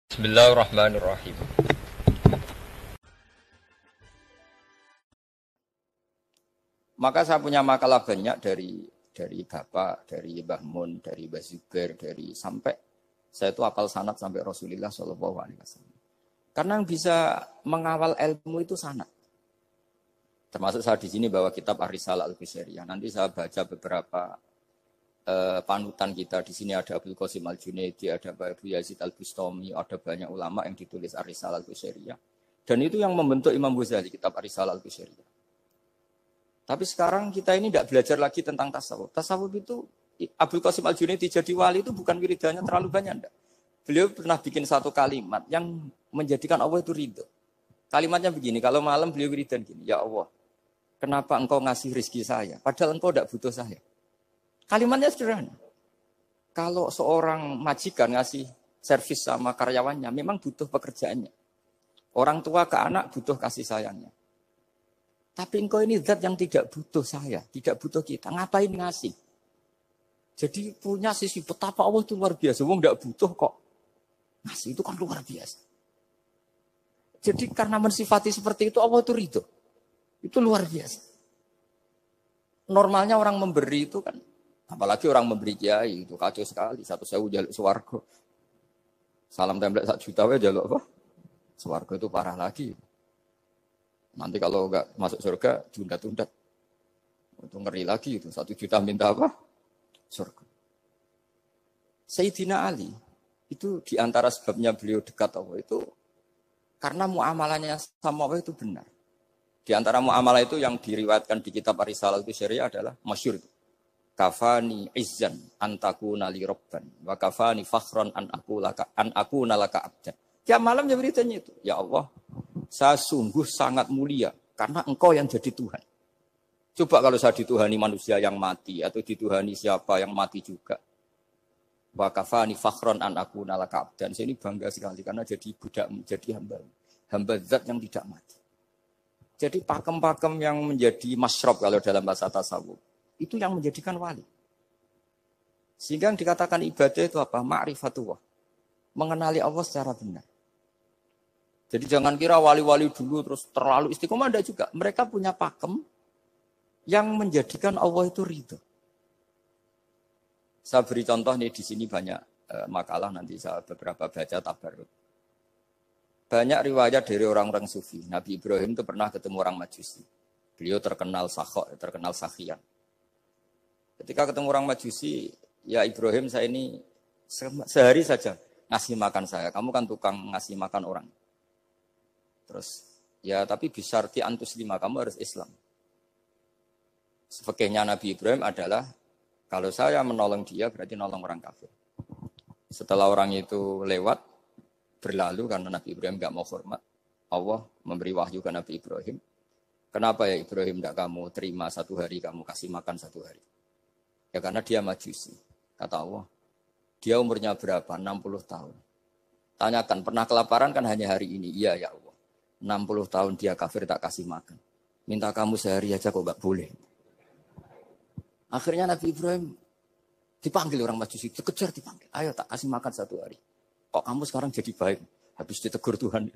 Bismillahirrahmanirrahim. Maka saya punya makalah banyak dari Bapak, dari Mbah Mun, dari Mbah Zubair, dari sampai saya itu hafal sanad sampai Rasulullah Shallallahu Alaihi Wasallam. Karena yang bisa mengawal ilmu itu sanad. Termasuk saya di sini bawa kitab Ar-Risalah Al-Qusairiyah. Nanti saya baca beberapa panutan kita. Di sini ada Abdul Qasim Al-Junaidi, ada Abu Yazid Al-Bustami, ada banyak ulama yang ditulis Ar-Risalah Al-Qusairiyah. Dan itu yang membentuk Imam Ghazali, kitab Ar-Risalah Al-Qusairiyah. Tapi sekarang kita ini tidak belajar lagi tentang tasawuf. Tasawuf itu, Abdul Qasim Al-Junaidi jadi wali itu bukan wiridannya terlalu banyak. Enggak. Beliau pernah bikin satu kalimat yang menjadikan Allah itu ridho. Kalimatnya begini, kalau malam beliau wiridan gini, ya Allah, kenapa engkau ngasih rezeki saya? Padahal engkau tidak butuh saya. Kalimatnya sederhana. Kalau seorang majikan ngasih servis sama karyawannya, memang butuh pekerjaannya. Orang tua ke anak butuh kasih sayangnya. Tapi engkau ini zat yang tidak butuh saya, tidak butuh kita. Ngapain ngasih? Jadi punya sisi betapa Allah itu luar biasa. Wong tidak butuh kok. Ngasih itu kan luar biasa. Jadi karena mensifati seperti itu Allah itu ridho. Itu luar biasa. Normalnya orang memberi itu kan, apalagi orang memberi kiai itu kacau sekali. 1.000 jaluk swarga. Salam template 1 juta wae jaluk apa? Swarga itu parah lagi. Nanti kalau enggak masuk surga tunda-tunda. Itu ngeri lagi itu. 1 juta minta apa? Surga. Sayyidina Ali itu diantara sebabnya beliau dekat Allah itu karena muamalahnya sama Allah itu benar. Di antara muamalah itu yang diriwayatkan di kitab Ar-Risalah Al-Qusairiyah adalah masyhur. Kafani izzan antakuna li rabban wa kafani fakhran an aku nalaka abdan. Tiap malam dia beritanya itu, ya Allah, saya sungguh sangat mulia karena engkau yang jadi Tuhan. Coba kalau saya dituhani manusia yang mati atau dituhani siapa yang mati juga. Wa kafani fakhran an aku nalaka abdan. Saya ini bangga sekali karena jadi budak, jadi hamba zat yang tidak mati. Jadi pakem-pakem yang menjadi masyrob kalau dalam bahasa tasawuf, itu yang menjadikan wali. Sehingga yang dikatakan ibadah itu apa? Ma'rifatullah. Mengenali Allah secara benar. Jadi jangan kira wali-wali dulu terus terlalu istiqomah, ada juga. Mereka punya pakem yang menjadikan Allah itu ridho. Saya beri contoh nih di sini banyak makalah, nanti saya beberapa baca tabarruk. Banyak riwayat dari orang-orang sufi. Nabi Ibrahim itu pernah ketemu orang Majusi. Beliau terkenal sakhok, terkenal sakhian. Ketika ketemu orang Majusi, ya Ibrahim saya ini sehari saja ngasih makan saya. Kamu kan tukang ngasih makan orang. Terus, ya tapi bisyarti antus lima, kamu harus Islam. Sebagainya Nabi Ibrahim adalah, kalau saya menolong dia berarti nolong orang kafir. Setelah orang itu lewat, berlalu karena Nabi Ibrahim enggak mau hormat. Allah memberi wahyu ke Nabi Ibrahim. Kenapa ya Ibrahim enggak kamu terima 1 hari, kamu kasih makan 1 hari? Ya karena dia majusi. Kata Allah, dia umurnya berapa? 60 tahun. Tanyakan, pernah kelaparan kan hanya hari ini? Iya ya Allah. 60 tahun dia kafir tak kasih makan. Minta kamu sehari aja kok enggak boleh. Akhirnya Nabi Ibrahim dipanggil orang majusi, dikejar dipanggil. Ayo tak kasih makan 1 hari. Kok kamu sekarang jadi baik? Habis ditegur Tuhan.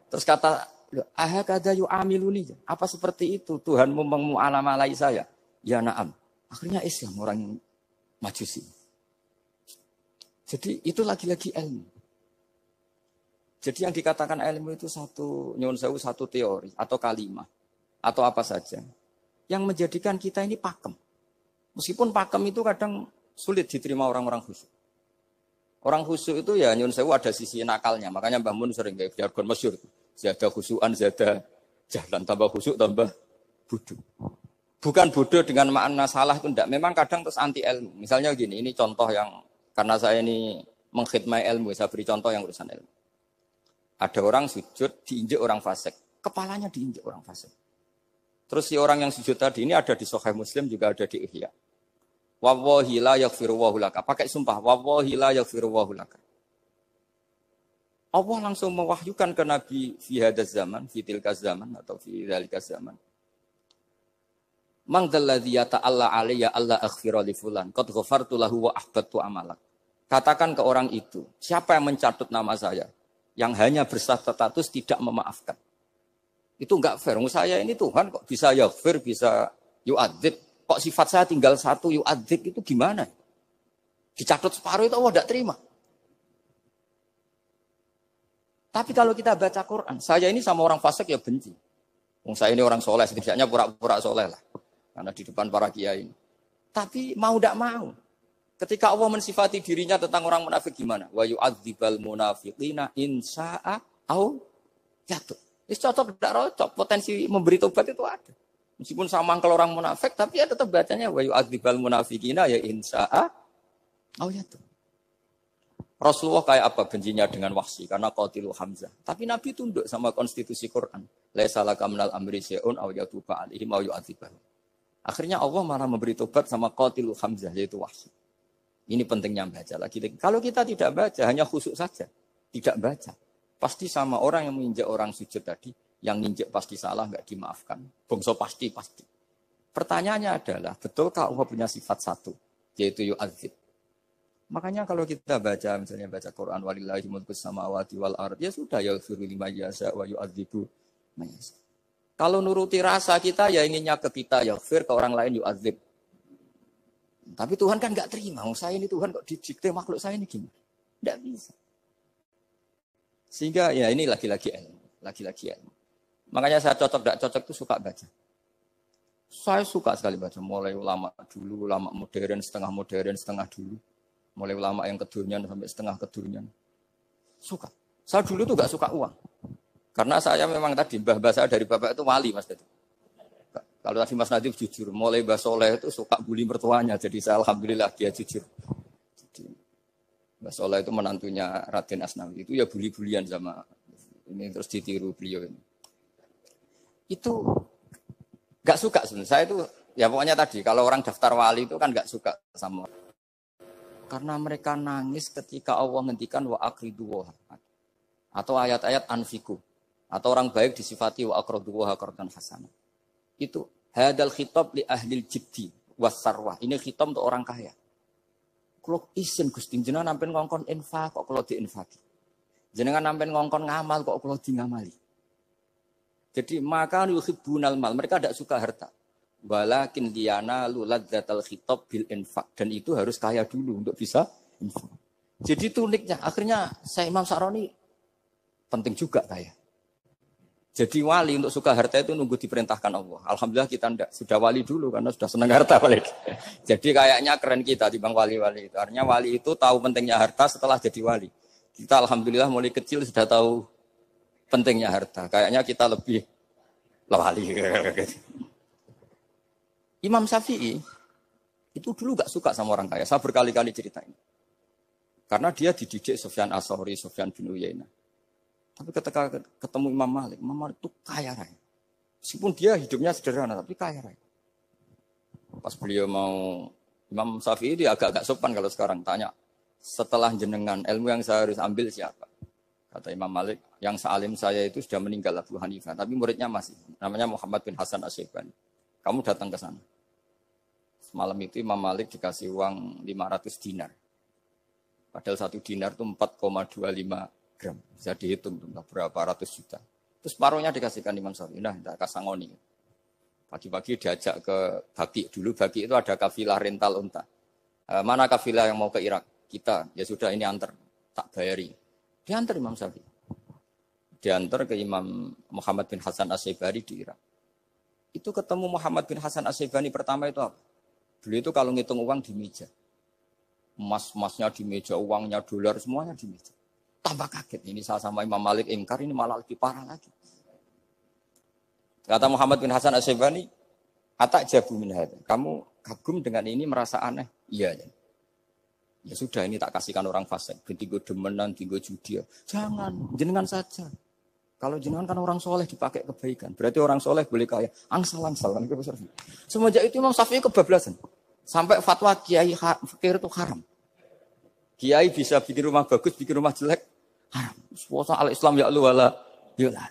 Terus kata, ahakada yu'amiluni. Apa seperti itu? Tuhanmu mengu'alamalai saya. Ya na'am. Akhirnya Islam orang majusi. Jadi itu lagi-lagi ilmu. Jadi yang dikatakan ilmu itu satu teori atau kalimat. Atau apa saja. Yang menjadikan kita ini pakem. Meskipun pakem itu kadang sulit diterima orang-orang khusyuk. Orang khusyuk itu ya nyun sewu ada sisi nakalnya. Makanya Mbah Mun sering kayak jargon masyhur. Zada khusyuan, zada jalan, tambah khusyuk, tambah bodoh. Bukan bodoh dengan makna salah itu enggak. Memang kadang terus anti ilmu. Misalnya gini, ini contoh yang karena saya ini mengkhidmati ilmu, saya beri contoh yang urusan ilmu. Ada orang sujud diinjek orang fasik. Kepalanya diinjek orang fasik. Terus si orang yang sujud tadi ini ada di Sahih Muslim, juga ada di Ihya. Wallahi la yaghfirullahu laka. Pakai sumpah, wallahi la yaghfirullahu laka. Allah langsung mewahyukan ke Nabi fi hadzal zaman, fi tilkaz zaman atau fi dzalikaz zaman. Man dzalladzi yata'alla alayya alla aghfira li fulan qad ghafartu lahu wa ahbattu amalak. Katakan ke orang itu, siapa yang mencatut nama saya? Yang hanya berstatus tidak memaafkan. Itu enggak fair. Saya ini Tuhan kok bisa yaghfir, bisa yu'adzib. Kok sifat saya tinggal satu yu'adzib itu gimana? Dicatut separuh itu Allah tidak terima. Tapi kalau kita baca Quran, saya ini sama orang fasik ya benci. Saya ini orang soleh, setidaknya pura-pura soleh lah. Karena di depan para kiai. Tapi mau tidak mau. Ketika Allah mensifati dirinya tentang orang munafik gimana? Wa yu'adzibal munafiqina insya'a au yatub. Ini cocok tidak cocok. Potensi memberi tobat itu ada. Meskipun sama kalau orang munafik, tapi ya tetap bacanya wa yu'adzibal munafiqina ya insya'a au yatub. Rasulullah kayak apa bencinya dengan Wahsy karena qatilu Hamzah. Tapi Nabi tunduk sama konstitusi Quran. Laisa laka minal amri syai'un aw yatuba alaihim aw yu'adzibahum. Akhirnya Allah malah memberi tobat sama qatilu Hamzah yaitu Wahsy. Ini pentingnya baca lagi. Kalau kita tidak baca, hanya khusyuk saja. Tidak baca. Pasti sama orang yang menginjak orang sujud tadi. Yang nginjak pasti salah, nggak dimaafkan. Bongso pasti. Pertanyaannya adalah, betulkah Allah punya sifat satu? Yaitu yu'adzib. Makanya kalau kita baca, misalnya baca Quran, walillahi mulkus samawati wal ard, ya sudah, yaghfiru liman yasha wa yu'adzibu man yasha. Kalau nuruti rasa kita, ya inginnya ke kita, yaghfir, ke orang lain yu'adzib. Tapi Tuhan kan nggak terima. Saya ini Tuhan kok didikte makhluk saya ini gimana? Nggak bisa. Sehingga ya ini lagi-lagi ilmu. Makanya saya cocok nggak cocok itu suka baca. Saya suka sekali baca. Mulai ulama dulu, ulama modern, setengah dulu. Mulai ulama yang kedunian sampai setengah kedunian. Suka. Saya dulu tuh nggak suka uang. Karena saya memang tadi mbah saya dari bapak itu wali mas. Kalau tadi Mas Nadif jujur, mulai Mbah Soleh itu suka bully mertuanya, jadi saya alhamdulillah dia jujur. Jadi, Mbah Soleh itu menantunya Raden Asnawi, itu ya bully-bulian sama ini terus ditiru beliau ini. Itu nggak suka sebenarnya. Saya itu ya pokoknya tadi kalau orang daftar wali itu kan nggak suka sama. Karena mereka nangis ketika Allah ngendikan wa aqridu atau ayat-ayat anfiku atau orang baik disifati wa aqridu wa qardan hasanah. Itu hadal khitab li ahlil jiddi wasarwah. Ini khitab untuk orang kaya. Kalau isin Gusti jenengan nampen ngongkon infak kok kalau diinfaki. Jenengan nampen ngongkon ngamal kok kalau di ngamali. Jadi maka yuhibbunal mal, mereka tidak suka harta. Walakin liyana luladzatal khitab bil infak, dan itu harus kaya dulu untuk bisa infak. Jadi itu uniknya. Akhirnya saya Imam Sa'roni penting juga kaya. Jadi wali untuk suka harta itu nunggu diperintahkan Allah. Alhamdulillah kita enggak, sudah wali dulu karena sudah senang harta balik. Jadi kayaknya keren kita dibanding wali-wali itu. Artinya wali itu tahu pentingnya harta setelah jadi wali. Kita alhamdulillah mulai kecil sudah tahu pentingnya harta. Kayaknya kita lebih wali. Imam Syafi'i itu dulu enggak suka sama orang kaya. Saya berkali-kali ceritain. Karena dia dididik Sufyan As-Tsauri, Sufyan bin Uyainah. Tapi ketika ketemu Imam Malik itu kaya raya. Meskipun dia hidupnya sederhana, tapi kaya raya. Pas beliau mau, Imam Syafi'i dia agak-agak sopan kalau sekarang tanya, setelah jenengan ilmu yang saya harus ambil siapa? Kata Imam Malik, yang sealim saya itu sudah meninggal Abu Hanifah, tapi muridnya masih. Namanya Muhammad bin Hasan Asy-Syaibani. Kamu datang ke sana. Malam itu Imam Malik dikasih uang 500 dinar. Padahal 1 dinar itu 4,25 gram. Bisa dihitung berapa ratus juta. Terus paruhnya dikasihkan Imam Syafi'i. Nah, tidak kasangoni. Pagi-pagi diajak ke Baki. Dulu Baki itu ada kafilah rental unta. Mana kafilah yang mau ke Irak? Kita. Ya sudah ini antar. Tak bayari. Diantar Imam Syafi'i. Diantar ke Imam Muhammad bin Hasan Asy-Syaibani di Irak. Itu ketemu Muhammad bin Hasan Asy-Syaibani pertama itu apa? Beliau itu kalau ngitung uang di meja. Emas-emasnya di meja, uangnya dolar, semuanya di meja. Tambah kaget. Ini saya sama Imam Malik ingkar, ini malah lebih parah lagi. Kata Muhammad bin Hasan Asy-Syaibani, atak jabu min hadza. Kamu kagum dengan ini merasa aneh? Iya. Ya sudah ini tak kasihkan orang fasik. Tinggo demenan, tinggo judi. Jangan, jenengan saja. Kalau jenengan kan orang soleh dipakai kebaikan. Berarti orang soleh boleh kaya. Angsal-angsal. Semenjak itu Imam Syafi'i kebablasan. Sampai fatwa kiai fikir itu haram. Kiai bisa bikin rumah bagus, bikin rumah jelek. Haram. Puasa al-Islam ya Allah wala yulah.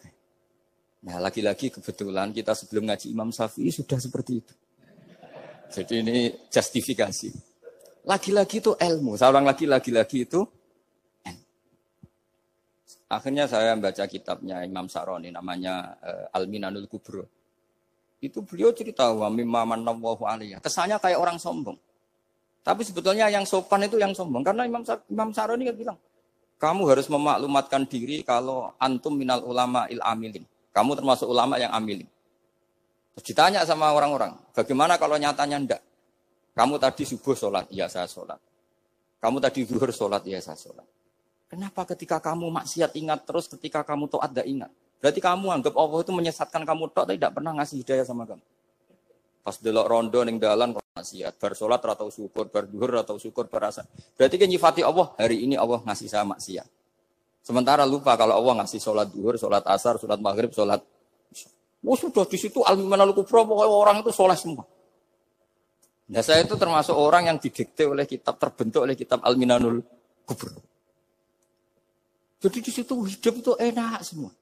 Nah lagi-lagi kebetulan kita sebelum ngaji Imam Syafi'i sudah seperti itu. Jadi ini justifikasi. Lagi-lagi itu ilmu. Saya ulang lagi itu. Akhirnya saya baca kitabnya Imam Saroni namanya Al-Minanul Kubro. Itu beliau cerita wa mimma manallahu alaihi. Kesannya kayak orang sombong. Tapi sebetulnya yang sopan itu yang sombong karena Imam Saroni kan bilang, kamu harus memaklumatkan diri kalau antum minal ulama il amilin. Kamu termasuk ulama yang amilin. Terus ditanya sama orang-orang, bagaimana kalau nyatanya enggak? Kamu tadi subuh sholat, iya saya sholat. Kamu tadi zuhur sholat, iya saya sholat. Kenapa ketika kamu maksiat ingat terus, ketika kamu taat tidak ingat? Berarti kamu anggap Allah itu menyesatkan kamu tok, tapi tidak pernah ngasih hidayah sama kamu. Pas delok rondo ning dalan kok maksiat, bar salat atau syukur, bar zuhur atau syukur berasa. Berarti kan nyifati Allah, hari ini Allah ngasih saya maksiat. Sementara lupa kalau Allah ngasih salat zuhur, salat asar, salat maghrib, salat. Oh sudah di situ al-Minanul Kubro, pokoknya orang itu soleh semua. Nah saya itu termasuk orang yang didikte oleh kitab, terbentuk oleh kitab Al-Minanul Kubro. Jadi di situ hidup itu enak semua.